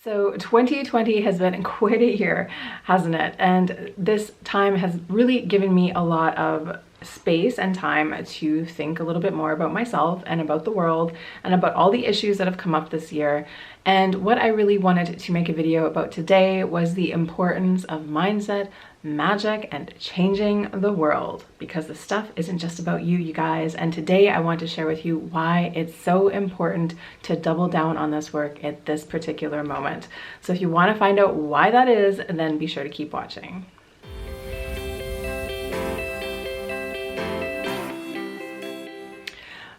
So 2020 has been quite a year, hasn't it? And this time has really given me a lot of space and time to think a little bit more about myself and about the world and about all the issues that have come up this year. And what I really wanted to make a video about today was the importance of mindset, magic, and changing the world, because the stuff isn't just about you, you guys. And today I want to share with you why it's so important to double down on this work at this particular moment. So if you want to find out why that is, then be sure to keep watching.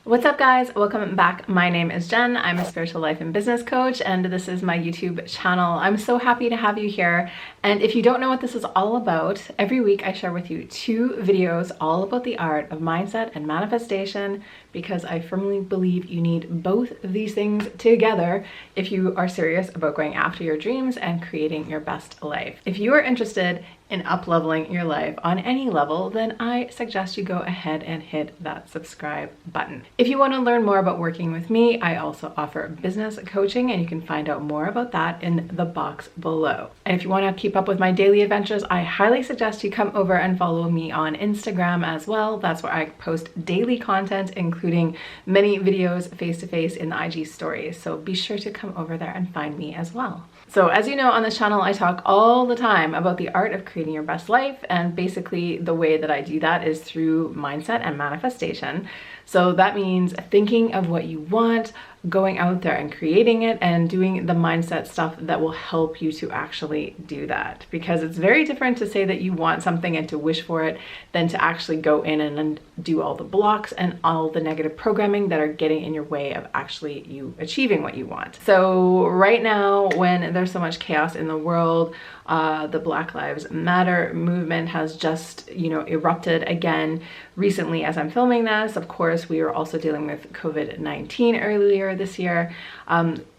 What's up, guys? Welcome back. My name is Jen. I'm a spiritual life and business coach, and this is my YouTube channel. I'm so happy to have you here. And if you don't know what this is all about, every week I share with you 2 videos all about the art of mindset and manifestation, because I firmly believe you need both of these things together if you are serious about going after your dreams and creating your best life. If you are interested in up-leveling your life on any level, then I suggest you go ahead and hit that subscribe button. If you want to learn more about working with me, I also offer business coaching, and you can find out more about that in the box below. And if you want to keep up with my daily adventures, I highly suggest you come over and follow me on Instagram as well. That's where I post daily content, including many videos face-to-face in the IG stories. So be sure to come over there and find me as well. So as you know, on this channel, I talk all the time about the art of creating your best life. And basically the way that I do that is through mindset and manifestation. So that means thinking of what you want, going out there and creating it, and doing the mindset stuff that will help you to actually do that. Because it's very different to say that you want something and to wish for it than to actually go in and do all the blocks and all the negative programming that are getting in your way of actually you achieving what you want. So right now, when there's so much chaos in the world, the Black Lives Matter movement has just, erupted again recently as I'm filming this. Of course, we were also dealing with COVID-19 earlier this year.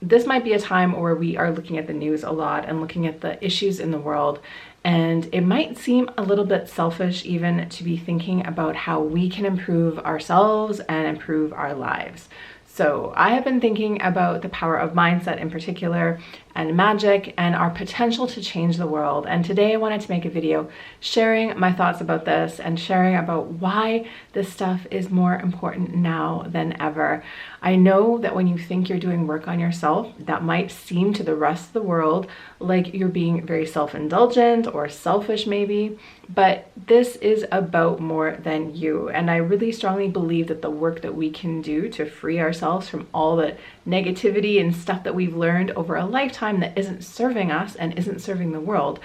This might be a time where we are looking at the news a lot and looking at the issues in the world. And it might seem a little bit selfish even to be thinking about how we can improve ourselves and improve our lives. So I have been thinking about the power of mindset in particular, and magic, and our potential to change the world. And today I wanted to make a video sharing my thoughts about this and sharing about why this stuff is more important now than ever. I know that when you think you're doing work on yourself, that might seem to the rest of the world like you're being very self-indulgent or selfish maybe, but this is about more than you. And I really strongly believe that the work that we can do to free ourselves from all the negativity and stuff that we've learned over a lifetime that isn't serving us and isn't serving the world,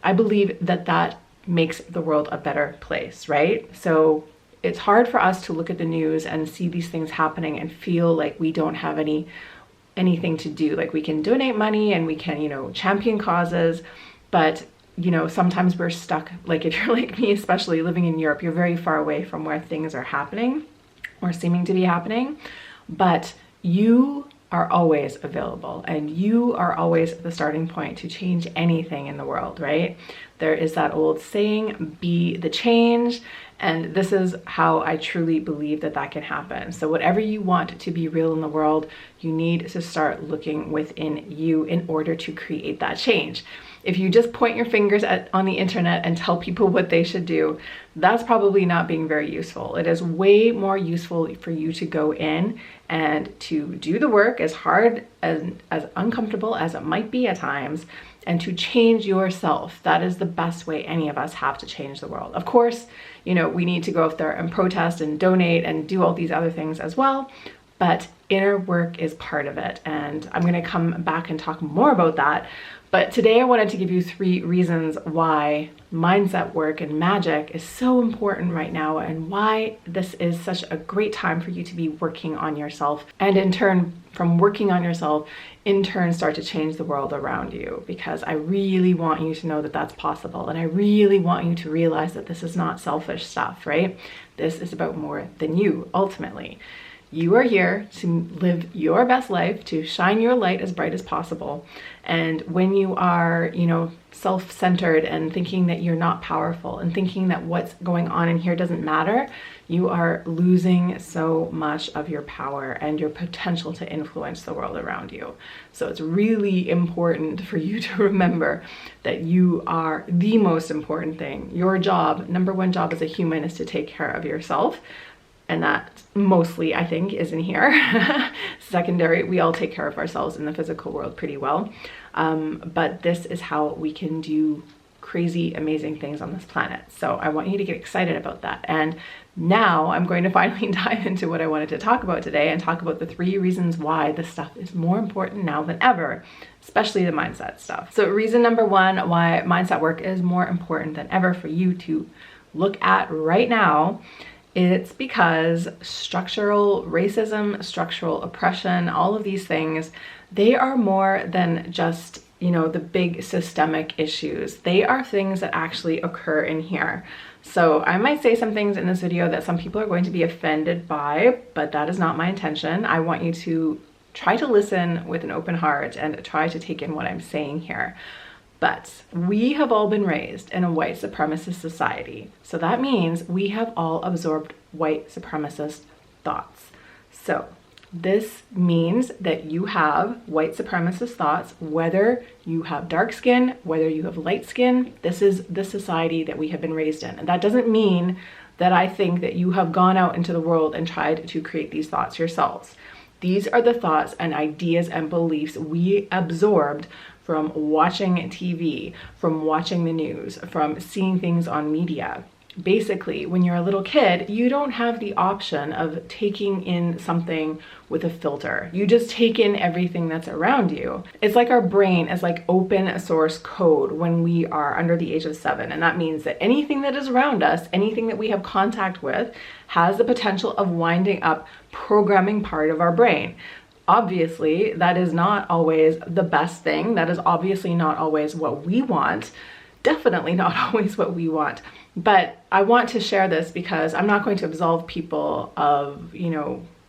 I believe that that makes the world a better place, right? So it's hard for us to look at the news and see these things happening and feel like we don't have anything to do. Like we can donate money and we can, champion causes, but sometimes we're stuck. Like if you're like me, especially living in Europe, you're very far away from where things are happening or seeming to be happening, but you are always available, and you are always the starting point to change anything in the world, right? There is that old saying, be the change. And this is how I truly believe that that can happen. So whatever you want to be real in the world, you need to start looking within you in order to create that change. If you just point your fingers on the internet and tell people what they should do, that's probably not being very useful. It is way more useful for you to go in and to do the work, as hard and as uncomfortable as it might be at times, and to change yourself. That is the best way any of us have to change the world. Of course, we need to go out there and protest and donate and do all these other things as well, but inner work is part of it. And I'm going to come back and talk more about that. But today I wanted to give you 3 reasons why mindset work and magic is so important right now, and why this is such a great time for you to be working on yourself, and in turn, from working on yourself, in turn start to change the world around you. Because I really want you to know that that's possible, and I really want you to realize that this is not selfish stuff, right? This is about more than you, ultimately. You are here to live your best life, to shine your light as bright as possible. And when you are, self-centered and thinking that you're not powerful and thinking that what's going on in here doesn't matter, you are losing so much of your power and your potential to influence the world around you. So it's really important for you to remember that you are the most important thing. Your job, number one job as a human, is to take care of yourself. And that mostly, I think, is in here. Secondary, we all take care of ourselves in the physical world pretty well. But this is how we can do crazy, amazing things on this planet. So I want you to get excited about that. And now I'm going to finally dive into what I wanted to talk about today and talk about the 3 reasons why this stuff is more important now than ever, especially the mindset stuff. So reason number 1 why mindset work is more important than ever for you to look at right now, it's because structural racism, structural oppression, all of these things, they are more than just, the big systemic issues. They are things that actually occur in here. So I might say some things in this video that some people are going to be offended by, but that is not my intention. I want you to try to listen with an open heart and try to take in what I'm saying here. But we have all been raised in a white supremacist society. So that means we have all absorbed white supremacist thoughts. So this means that you have white supremacist thoughts, whether you have dark skin, whether you have light skin. This is the society that we have been raised in. And that doesn't mean that I think that you have gone out into the world and tried to create these thoughts yourselves. These are the thoughts and ideas and beliefs we absorbed from watching TV, from watching the news, from seeing things on media. Basically, when you're a little kid, you don't have the option of taking in something with a filter. You just take in everything that's around you. It's like our brain is like open source code when we are under the age of 7. And that means that anything that is around us, anything that we have contact with, has the potential of winding up programming part of our brain. Obviously, that is not always the best thing. That is obviously not always what we want. Definitely not always what we want. But I want to share this because I'm not going to absolve people of,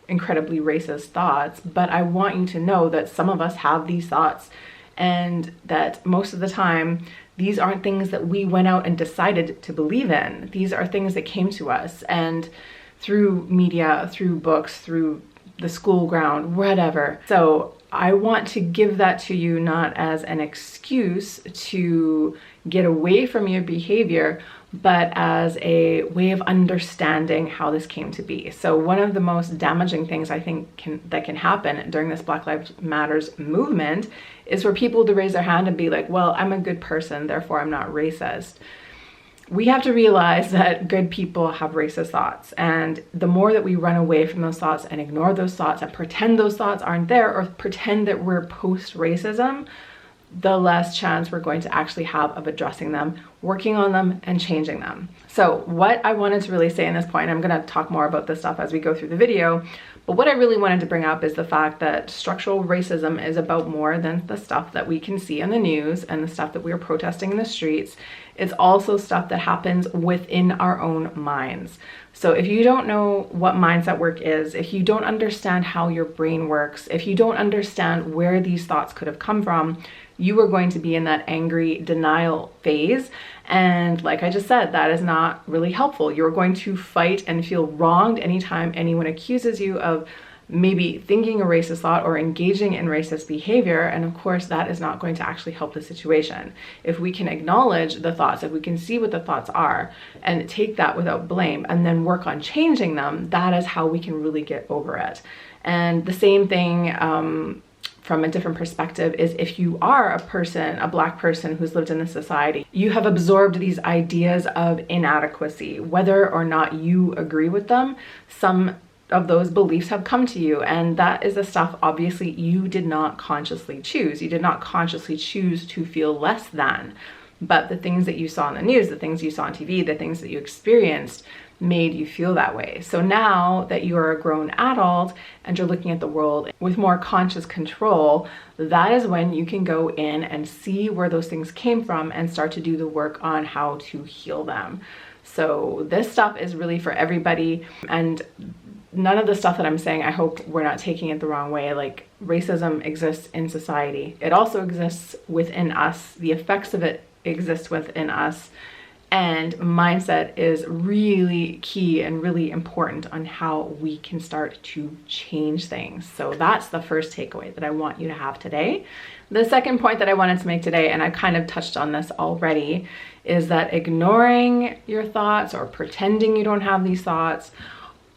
incredibly racist thoughts, but I want you to know that some of us have these thoughts and that most of the time, these aren't things that we went out and decided to believe in. These are things that came to us and through media, through books, through the school ground, whatever. So I want to give that to you not as an excuse to get away from your behavior, but as a way of understanding how this came to be. So one of the most damaging things I think that can happen during this Black Lives Matters movement is for people to raise their hand and be like, well, I'm a good person, therefore I'm not racist. We have to realize that good people have racist thoughts, and the more that we run away from those thoughts and ignore those thoughts and pretend those thoughts aren't there or pretend that we're post-racism, the less chance we're going to actually have of addressing them, working on them, and changing them. So what I wanted to really say in this point, I'm going to talk more about this stuff as we go through the video, but what I really wanted to bring up is the fact that structural racism is about more than the stuff that we can see on the news and the stuff that we are protesting in the streets. It's also stuff that happens within our own minds. So if you don't know what mindset work is, if you don't understand how your brain works, if you don't understand where these thoughts could have come from, you are going to be in that angry denial phase. And like I just said, that is not really helpful. You're going to fight and feel wronged anytime anyone accuses you of maybe thinking a racist thought or engaging in racist behavior. And of course, that is not going to actually help the situation. If we can acknowledge the thoughts, if we can see what the thoughts are and take that without blame and then work on changing them, that is how we can really get over it. And the same thing, from a different perspective, is if you are a person, a Black person who's lived in this society, you have absorbed these ideas of inadequacy. Whether or not you agree with them, some of those beliefs have come to you, and that is the stuff obviously you did not consciously choose. You did not consciously choose to feel less than, but the things that you saw on the news, the things you saw on TV, the things that you experienced made you feel that way. So now that you are a grown adult and you're looking at the world with more conscious control, that is when you can go in and see where those things came from and start to do the work on how to heal them. So this stuff is really for everybody, and none of the stuff that I'm saying, I hope we're not taking it the wrong way. Like, racism exists in society. It also exists within us. The effects of it exist within us. And mindset is really key and really important on how we can start to change things. So that's the first takeaway that I want you to have today. The second point that I wanted to make today, and I kind of touched on this already, is that ignoring your thoughts or pretending you don't have these thoughts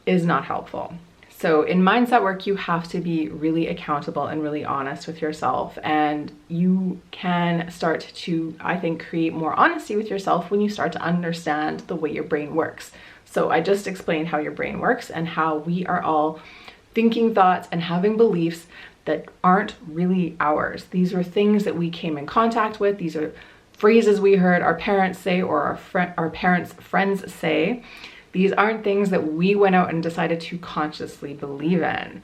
is not helpful. So in mindset work, you have to be really accountable and really honest with yourself. And you can start to, I think, create more honesty with yourself when you start to understand the way your brain works. So I just explained how your brain works and how we are all thinking thoughts and having beliefs that aren't really ours. These are things that we came in contact with. These are phrases we heard our parents say or our parents' friends say. These aren't things that we went out and decided to consciously believe in.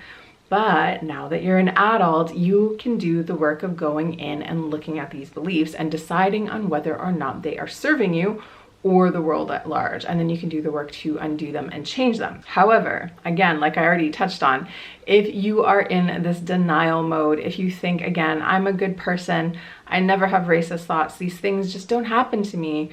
But now that you're an adult, you can do the work of going in and looking at these beliefs and deciding on whether or not they are serving you or the world at large. And then you can do the work to undo them and change them. However, again, like I already touched on, if you are in this denial mode, if you think, again, I'm a good person, I never have racist thoughts, these things just don't happen to me,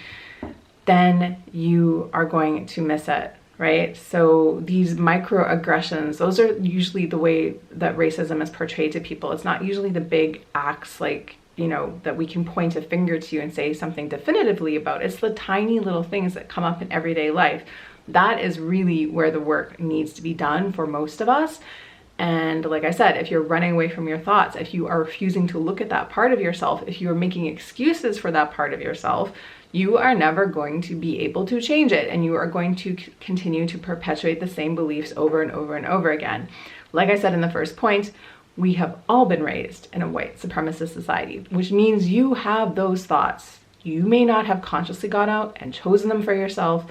then you are going to miss it, right? So these microaggressions, those are usually the way that racism is portrayed to people. It's not usually the big acts like, you know, that we can point a finger to and say something definitively about. It's the tiny little things that come up in everyday life. That is really where the work needs to be done for most of us. And like I said, if you're running away from your thoughts, if you are refusing to look at that part of yourself, if you are making excuses for that part of yourself, you are never going to be able to change it, and you are going to continue to perpetuate the same beliefs over and over and over again. Like I said in the first point, we have all been raised in a white supremacist society, which means you have those thoughts. You may not have consciously got out and chosen them for yourself,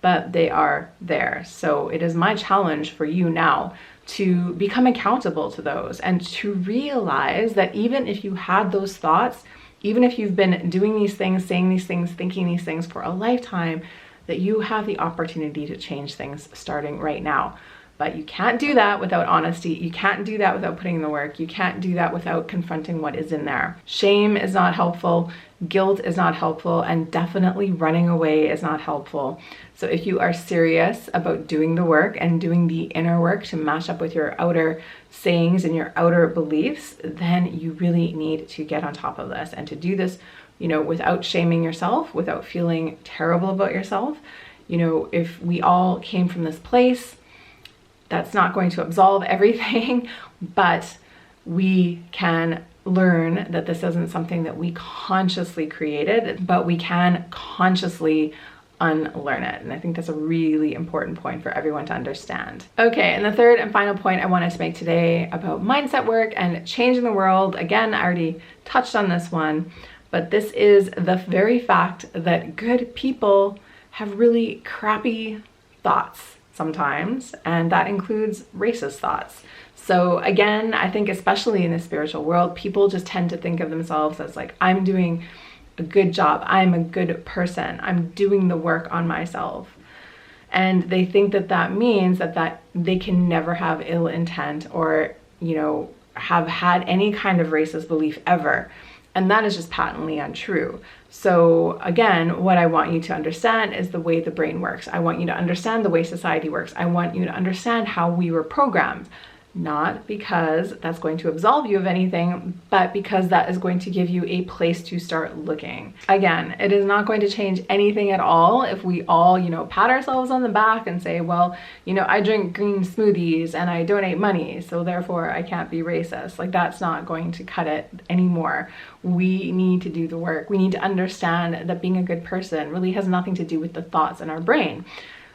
but they are there. So it is my challenge for you now to become accountable to those and to realize that even if you had those thoughts, even if you've been doing these things, saying these things, thinking these things for a lifetime, that you have the opportunity to change things starting right now. But you can't do that without honesty. You can't do that without putting in the work. You can't do that without confronting what is in there. Shame is not helpful. Guilt is not helpful. And definitely running away is not helpful. So if you are serious about doing the work and doing the inner work to match up with your outer sayings and your outer beliefs, then you really need to get on top of this and to do this, you know, without shaming yourself, without feeling terrible about yourself. You know, if we all came from this place, that's not going to absolve everything, but we can learn that this isn't something that we consciously created, but we can consciously unlearn it. And I think that's a really important point for everyone to understand. Okay, and the third and final point I wanted to make today about mindset work and changing the world. Again, I already touched on this one, but this is the very fact that good people have really crappy thoughts sometimes, and that includes racist thoughts. So again, I think especially in the spiritual world, people just tend to think of themselves as like, I'm doing a good job, I'm a good person, I'm doing the work on myself. And they think that that means that they can never have ill intent or, you know, have had any kind of racist belief ever. And that is just patently untrue. So again, what I want you to understand is the way the brain works. I want you to understand the way society works. I want you to understand how we were programmed. Not because that's going to absolve you of anything, but because that is going to give you a place to start looking. Again, it is not going to change anything at all if we all, you know, pat ourselves on the back and say, well, you know, I drink green smoothies and I donate money, so therefore I can't be racist. Like, that's not going to cut it anymore. We need to do the work. We need to understand that being a good person really has nothing to do with the thoughts in our brain.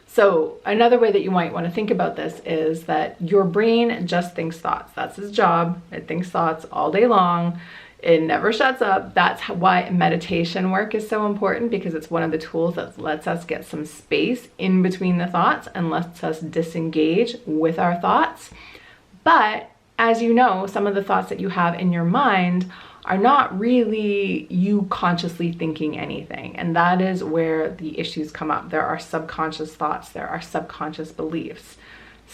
So another way that you might want to think about this is that your brain just thinks thoughts. That's its job. It thinks thoughts all day long. It never shuts up. That's why meditation work is so important, because it's one of the tools that lets us get some space in between the thoughts and lets us disengage with our thoughts. But as you know, some of the thoughts that you have in your mind are not really you consciously thinking anything. And that is where the issues come up. There are subconscious thoughts, there are subconscious beliefs.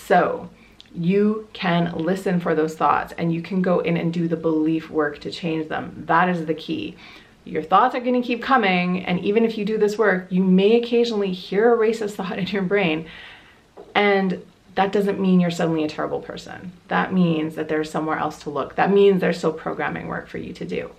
So you can listen for those thoughts and you can go in and do the belief work to change them. That is the key. Your thoughts are going to keep coming, and even if you do this work, you may occasionally hear a racist thought in your brain, and that doesn't mean you're suddenly a terrible person. That means that there's somewhere else to look. That means there's still programming work for you to do.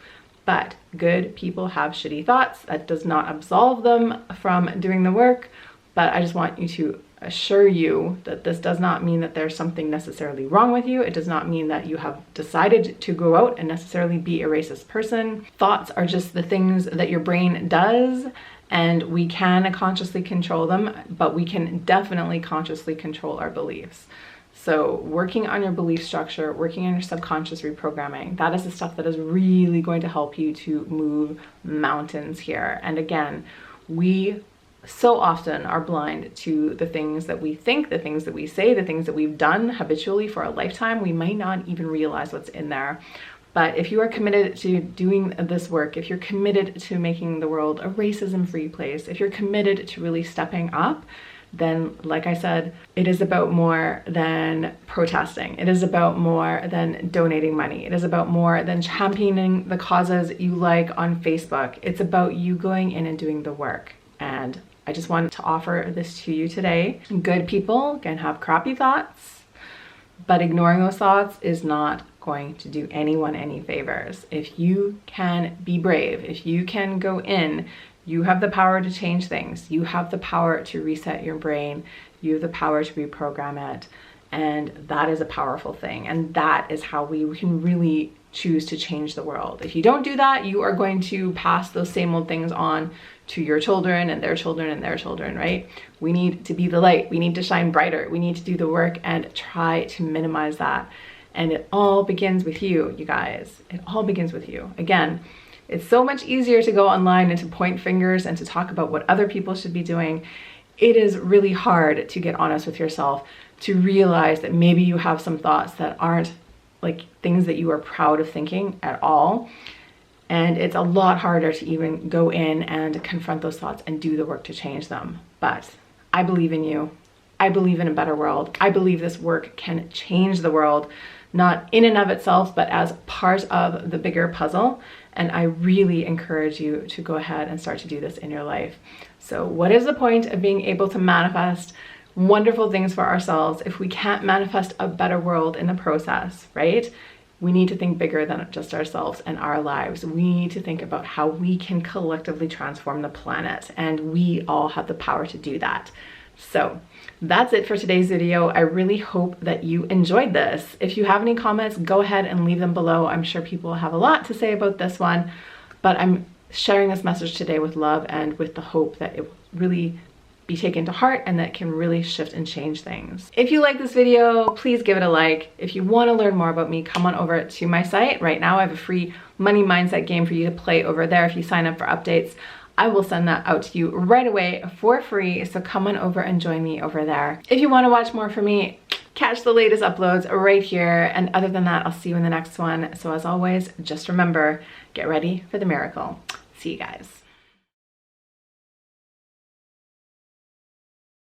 But good people have shitty thoughts. That does not absolve them from doing the work, but I just want you to assure you that this does not mean that there's something necessarily wrong with you. It does not mean that you have decided to go out and necessarily be a racist person. Thoughts are just the things that your brain does, and we can consciously control them, but we can definitely consciously control our beliefs. So working on your belief structure, working on your subconscious reprogramming, that is the stuff that is really going to help you to move mountains here. And again, we so often are blind to the things that we think, the things that we say, the things that we've done habitually for a lifetime. We might not even realize what's in there. But if you are committed to doing this work, if you're committed to making the world a racism-free place, if you're committed to really stepping up, then like I said, it is about more than protesting. It is about more than donating money. It is about more than championing the causes you like on Facebook. It's about you going in and doing the work. And I just wanted to offer this to you today. Good people can have crappy thoughts, but ignoring those thoughts is not going to do anyone any favors. If you can be brave, if you can go in, you have the power to change things. You have the power to reset your brain. You have the power to reprogram it. And that is a powerful thing. And that is how we can really choose to change the world. If you don't do that, you are going to pass those same old things on to your children and their children and their children, right? We need to be the light. We need to shine brighter. We need to do the work and try to minimize that. And it all begins with you, you guys. It all begins with you. Again, it's so much easier to go online and to point fingers and to talk about what other people should be doing. It is really hard to get honest with yourself, to realize that maybe you have some thoughts that aren't like things that you are proud of thinking at all. And it's a lot harder to even go in and confront those thoughts and do the work to change them. But I believe in you. I believe in a better world. I believe this work can change the world, not in and of itself, but as part of the bigger puzzle. And I really encourage you to go ahead and start to do this in your life. So what is the point of being able to manifest wonderful things for ourselves if we can't manifest a better world in the process, right? We need to think bigger than just ourselves and our lives. We need to think about how we can collectively transform the planet, and we all have the power to do that. So that's it for today's video. I really hope that you enjoyed this. If you have any comments, go ahead and leave them below. I'm sure people have a lot to say about this one, but I'm sharing this message today with love and with the hope that it will really be taken to heart and that can really shift and change things. If you like this video, please give it a like. If you want to learn more about me, come on over to my site. Right now I have a free money mindset game for you to play over there. If you sign up for updates, I will send that out to you right away for free. So come on over and join me over there. If you want to watch more from me, catch the latest uploads right here. And other than that, I'll see you in the next one. So as always, just remember, get ready for the miracle. See you guys.